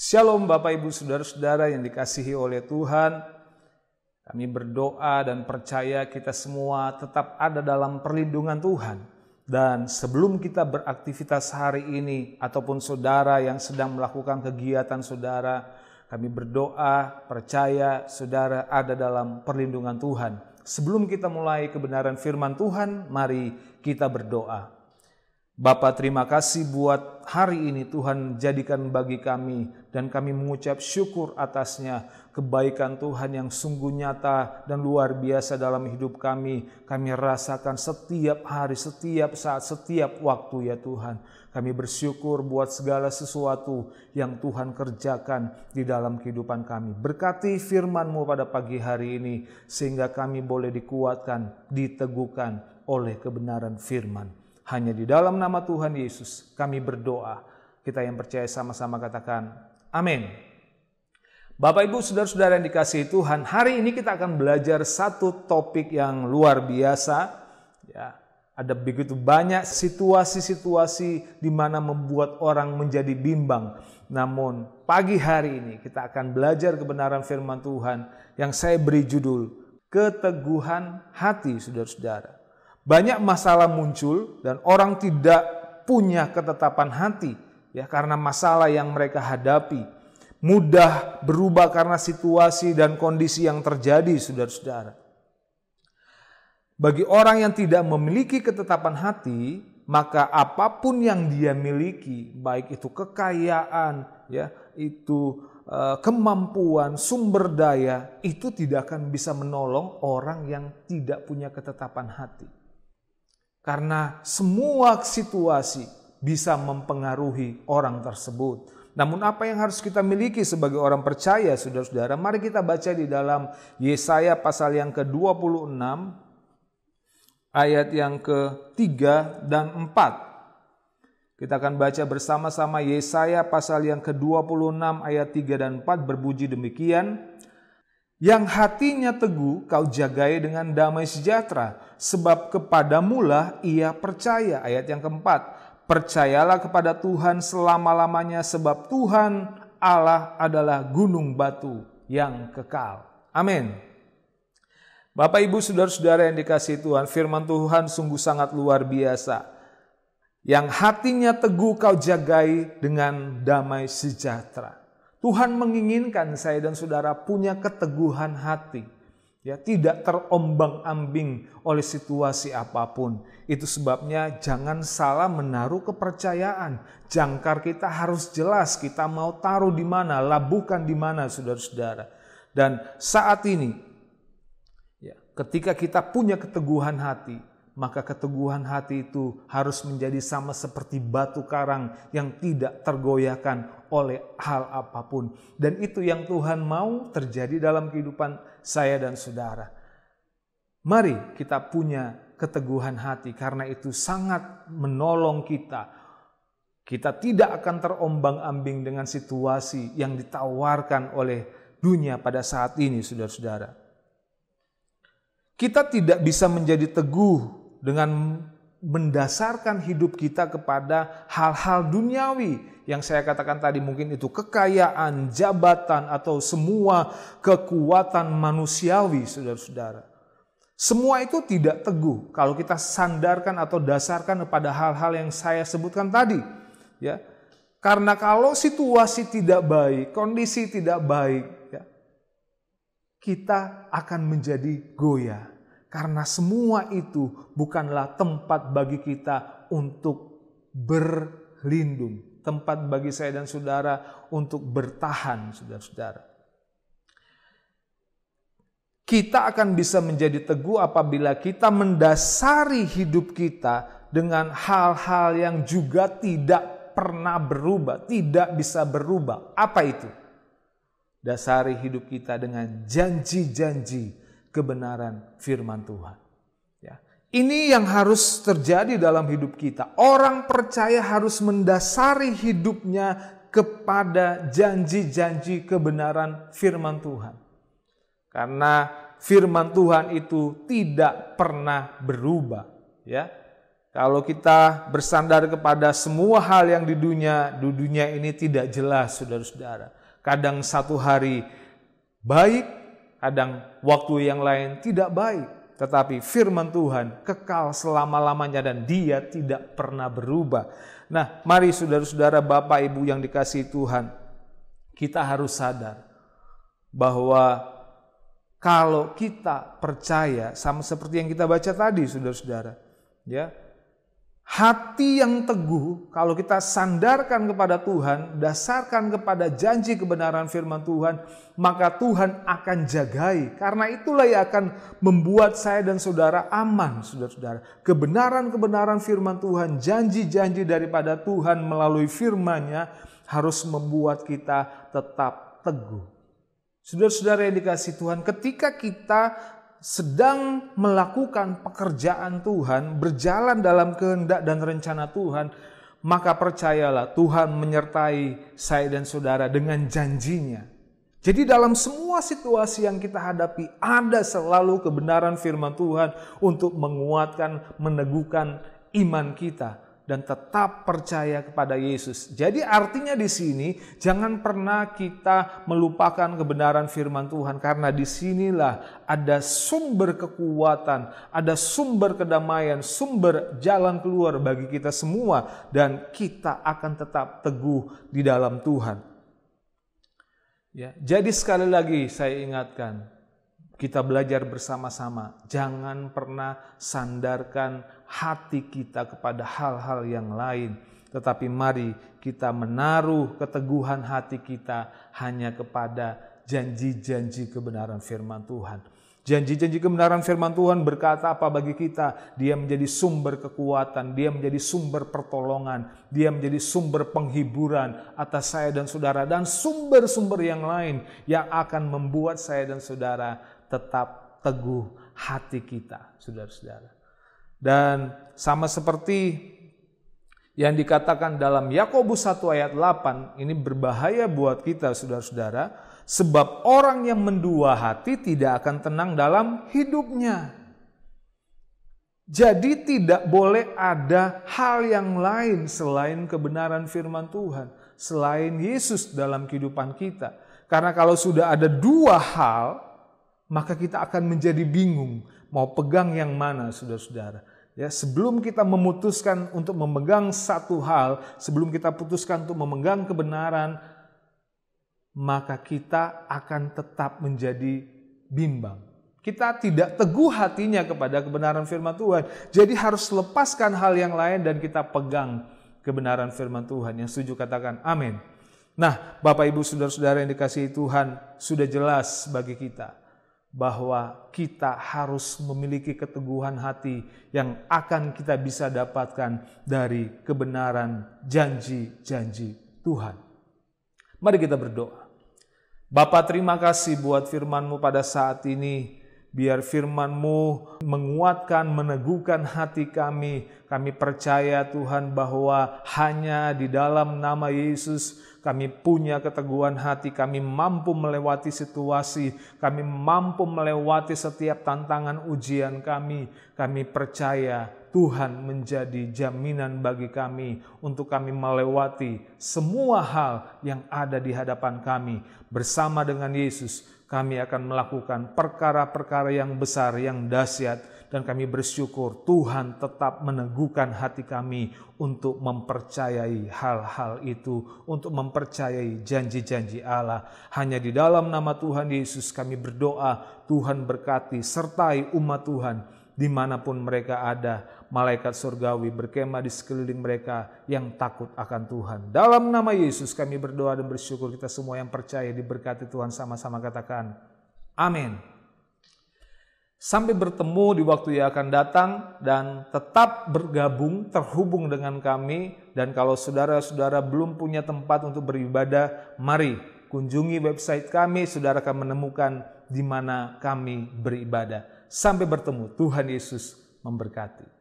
Shalom Bapak Ibu Saudara-saudara yang dikasihi oleh Tuhan. Kami berdoa dan percaya kita semua tetap ada dalam perlindungan Tuhan. Dan sebelum kita beraktivitas hari ini ataupun saudara yang sedang melakukan kegiatan saudara, kami berdoa percaya saudara ada dalam perlindungan Tuhan. Sebelum kita mulai kebenaran firman Tuhan, mari kita berdoa. Bapa, terima kasih buat hari ini Tuhan jadikan bagi kami dan kami mengucap syukur atasnya kebaikan Tuhan yang sungguh nyata dan luar biasa dalam hidup kami. Kami rasakan setiap hari, setiap saat, setiap waktu ya Tuhan. Kami bersyukur buat segala sesuatu yang Tuhan kerjakan di dalam kehidupan kami. Berkati firman-Mu pada pagi hari ini sehingga kami boleh dikuatkan, diteguhkan oleh kebenaran firman. Hanya di dalam nama Tuhan Yesus kami berdoa. Kita yang percaya sama-sama katakan amin. Bapak Ibu Saudara-saudara yang dikasihi Tuhan, hari ini kita akan belajar satu topik yang luar biasa. Ya, ada begitu banyak situasi-situasi di mana membuat orang menjadi bimbang. Namun pagi hari ini kita akan belajar kebenaran firman Tuhan yang saya beri judul keteguhan hati, saudara-saudara. Banyak masalah muncul dan orang tidak punya ketetapan hati ya karena masalah yang mereka hadapi. Mudah berubah karena situasi dan kondisi yang terjadi, saudara-saudara. Bagi orang yang tidak memiliki ketetapan hati, maka apapun yang dia miliki, baik itu kekayaan, ya, itu kemampuan, sumber daya, itu tidak akan bisa menolong orang yang tidak punya ketetapan hati. Karena semua situasi bisa mempengaruhi orang tersebut. Namun apa yang harus kita miliki sebagai orang percaya, saudara-saudara? Mari kita baca di dalam Yesaya pasal yang ke-26, ayat yang ke-3 dan 4. Kita akan baca bersama-sama Yesaya pasal yang ke-26 ayat 3 dan 4 berbunyi demikian. Yang hatinya teguh kau jagai dengan damai sejahtera, sebab kepadamulah ia percaya. Ayat yang keempat, percayalah kepada Tuhan selama-lamanya, sebab Tuhan Allah adalah gunung batu yang kekal. Amin. Bapak Ibu Saudara-saudara yang dikasihi Tuhan, firman Tuhan sungguh sangat luar biasa. Yang hatinya teguh kau jagai dengan damai sejahtera. Tuhan menginginkan saya dan saudara punya keteguhan hati. Ya, tidak terombang-ambing oleh situasi apapun. Itu sebabnya jangan salah menaruh kepercayaan. Jangkar kita harus jelas, kita mau taruh di mana, labuhkan di mana, saudara-saudara. Dan saat ini, ya, ketika kita punya keteguhan hati, maka keteguhan hati itu harus menjadi sama seperti batu karang yang tidak tergoyahkan oleh hal apapun. Dan itu yang Tuhan mau terjadi dalam kehidupan saya dan saudara. Mari kita punya keteguhan hati karena itu sangat menolong kita. Kita tidak akan terombang-ambing dengan situasi yang ditawarkan oleh dunia pada saat ini, saudara-saudara. Kita tidak bisa menjadi teguh dengan mendasarkan hidup kita kepada hal-hal duniawi yang saya katakan tadi, mungkin itu kekayaan, jabatan, atau semua kekuatan manusiawi, saudara-saudara. Semua itu tidak teguh kalau kita sandarkan atau dasarkan kepada hal-hal yang saya sebutkan tadi. Ya, karena kalau situasi tidak baik, kondisi tidak baik, ya, kita akan menjadi goyah. Karena semua itu bukanlah tempat bagi kita untuk berlindung. Tempat bagi saya dan saudara untuk bertahan, saudara-saudara. Kita akan bisa menjadi teguh apabila kita mendasari hidup kita dengan hal-hal yang juga tidak pernah berubah, tidak bisa berubah. Apa itu? Dasari hidup kita dengan janji-janji kebenaran firman Tuhan. Ya. Ini yang harus terjadi dalam hidup kita. Orang percaya harus mendasari hidupnya kepada janji-janji kebenaran firman Tuhan. Karena firman Tuhan itu tidak pernah berubah. Ya. Kalau kita bersandar kepada semua hal yang di dunia ini tidak jelas, saudara-saudara. Kadang satu hari baik, kadang waktu yang lain tidak baik. Tetapi firman Tuhan kekal selama-lamanya dan Dia tidak pernah berubah. Nah, mari saudara-saudara, Bapak Ibu yang dikasihi Tuhan, kita harus sadar bahwa kalau kita percaya, sama seperti yang kita baca tadi, saudara-saudara, ya, hati yang teguh, kalau kita sandarkan kepada Tuhan, dasarkan kepada janji kebenaran firman Tuhan, maka Tuhan akan jagai. Karena itulah yang akan membuat saya dan saudara aman, saudara-saudara. Kebenaran-kebenaran firman Tuhan, janji-janji daripada Tuhan melalui firman-Nya harus membuat kita tetap teguh. Saudara-saudara yang dikasihi Tuhan, ketika kita sedang melakukan pekerjaan Tuhan, berjalan dalam kehendak dan rencana Tuhan, maka percayalah Tuhan menyertai saya dan saudara dengan janjinya. Jadi dalam semua situasi yang kita hadapi, ada selalu kebenaran firman Tuhan untuk menguatkan, meneguhkan iman kita dan tetap percaya kepada Yesus. Jadi artinya di sini jangan pernah kita melupakan kebenaran firman Tuhan, karena disinilah ada sumber kekuatan, ada sumber kedamaian, sumber jalan keluar bagi kita semua, dan kita akan tetap teguh di dalam Tuhan. Ya, jadi sekali lagi saya ingatkan, kita belajar bersama-sama, jangan pernah sandarkan hati kita kepada hal-hal yang lain. Tetapi mari kita menaruh keteguhan hati kita hanya kepada janji-janji kebenaran firman Tuhan. Janji-janji kebenaran firman Tuhan berkata apa bagi kita? Dia menjadi sumber kekuatan, Dia menjadi sumber pertolongan, Dia menjadi sumber penghiburan atas saya dan saudara, dan sumber-sumber yang lain yang akan membuat saya dan saudara tetap teguh hati kita, saudara-saudara. Dan sama seperti yang dikatakan dalam Yakobus 1 ayat 8, ini berbahaya buat kita, saudara-saudara, sebab orang yang mendua hati tidak akan tenang dalam hidupnya. Jadi tidak boleh ada hal yang lain selain kebenaran firman Tuhan, selain Yesus dalam kehidupan kita. Karena kalau sudah ada dua hal, maka kita akan menjadi bingung mau pegang yang mana, saudara-saudara. Ya, sebelum kita memutuskan untuk memegang satu hal, sebelum kita putuskan untuk memegang kebenaran, maka kita akan tetap menjadi bimbang. Kita tidak teguh hatinya kepada kebenaran firman Tuhan. Jadi harus lepaskan hal yang lain dan kita pegang kebenaran firman Tuhan. Yang setuju katakan amin. Nah, Bapak Ibu saudara-saudara yang dikasihi Tuhan, sudah jelas bagi kita bahwa kita harus memiliki keteguhan hati yang akan kita bisa dapatkan dari kebenaran janji-janji Tuhan. Mari kita berdoa. Bapa, terima kasih buat firman-Mu pada saat ini. Biar firman-Mu menguatkan, meneguhkan hati kami. Kami percaya Tuhan bahwa hanya di dalam nama Yesus kami punya keteguhan hati, kami mampu melewati situasi, kami mampu melewati setiap tantangan ujian kami. Kami percaya Tuhan menjadi jaminan bagi kami untuk kami melewati semua hal yang ada di hadapan kami. Bersama dengan Yesus, kami akan melakukan perkara-perkara yang besar, yang dahsyat. Dan kami bersyukur Tuhan tetap meneguhkan hati kami untuk mempercayai hal-hal itu, untuk mempercayai janji-janji Allah. Hanya di dalam nama Tuhan Yesus kami berdoa, Tuhan berkati, sertai umat Tuhan dimanapun mereka ada. Malaikat surgawi berkemah di sekeliling mereka yang takut akan Tuhan. Dalam nama Yesus kami berdoa dan bersyukur, kita semua yang percaya diberkati Tuhan, sama-sama katakan amin. Sampai bertemu di waktu yang akan datang, dan tetap bergabung, terhubung dengan kami. Dan kalau saudara-saudara belum punya tempat untuk beribadah, mari kunjungi website kami, saudara akan menemukan di mana kami beribadah. Sampai bertemu, Tuhan Yesus memberkati.